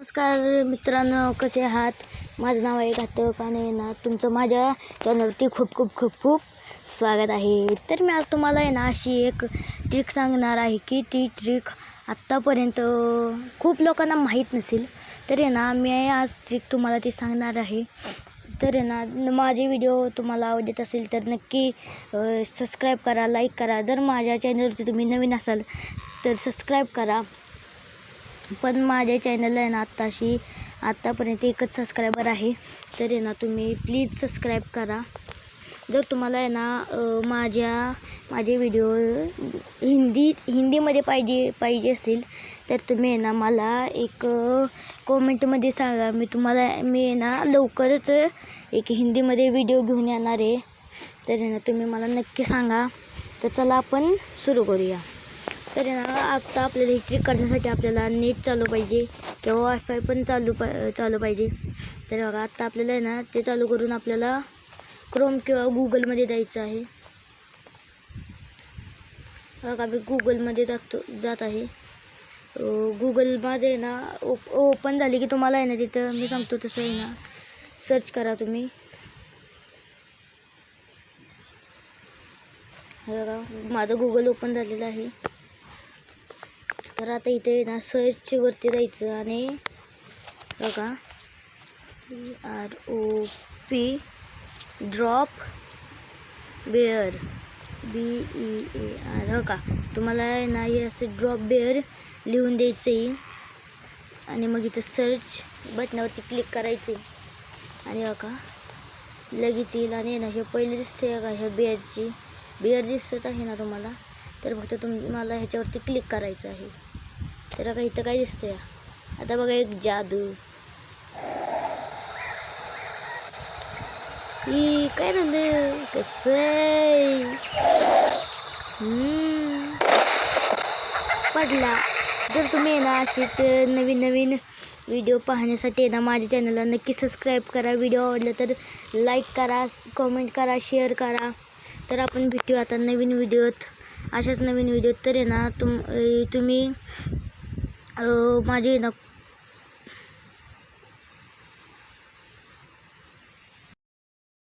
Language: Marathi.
नमस्कार मित्रांनो, कसे आहात? माझं नाव आहे घातक आणि ना तुमचं माझ्या चॅनलवरती खूप खूप खूप खूप स्वागत आहे. तर मी आज तुम्हाला आहे ना अशी एक ट्रिक सांगणार आहे की ती ट्रिक आत्तापर्यंत खूप लोकांना माहीत नसेल. तर आहे ना मी आज ट्रिक तुम्हाला ती सांगणार आहे. तर आहे ना माझे व्हिडिओ तुम्हाला आवडत असेल तर नक्की सबस्क्राईब करा, लाईक करा. जर माझ्या चॅनलवरती तुम्ही नवीन असाल तर सबस्क्राईब करा. पण माझ्या चॅनलला आहे ना आत्तापर्यंत एकच सबस्क्रायबर आहे. तर आहे ना तुम्ही प्लीज सबस्क्राईब करा. जर तुम्हाला आहे ना माझे व्हिडिओ हिंदीमध्ये पाहिजे असेल तर तुम्ही आहे ना मला एक कॉमेंटमध्ये सांगा. मी आहे ना लवकरच एक हिंदीमध्ये व्हिडिओ घेऊन येणार आहे. तर आहे ना तुम्ही मला नक्की सांगा. तर चला आपण सुरू करूया. तर ना आता आपल्याला ही ट्रिक करण्यासाठी आपल्याला नेट चालू पाहिजे किंवा वायफाय पण चालू पाहिजे. तर बघा आता आपल्याला आहे ना ते चालू करून आपल्याला क्रोम किंवा गूगलमध्ये जायचं आहे. बघा मी गूगलमध्ये जात आहे. गूगलमध्ये ना ओपन झाली की तुम्हाला आहे ना तिथं मी सांगतो तसं आहे ना सर्च करा तुम्ही. बघा माझं गूगल ओपन झालेलं आहे. तर आता इथे ना सर्चवरती जायचं आणि बघा ROP ड्रॉप बेअर BEAR. हो का तुम्हाला आहे ना हे असं ड्रॉप बेअर लिहून द्यायचं आहे आणि मग इथं सर्च बटनावरती क्लिक करायचे आणि बघा लगेच येईल. आणि ना हे पहिले दिसते का ह्या बेअर दिसत आहे ना तुम्हाला. तर फक्त तुम्हाला ह्याच्यावरती क्लिक करायचं आहे. तर बघा इथं काय दिसतंय आता बघा एक जादू. ही काय झालं कसं पडला. जर तुम्ही आहे ना अशीच नवीन व्हिडिओ पाहण्यासाठी आहे ना माझ्या चॅनलला नक्की सबस्क्राईब करा. व्हिडिओ आवडला तर लाईक करा, कमेंट करा, शेअर करा. तर आपण भेटू आता नवीन व्हिडिओत, अशाच नवीन व्हिडिओत. तर आहे ना तुम्ही माझे ना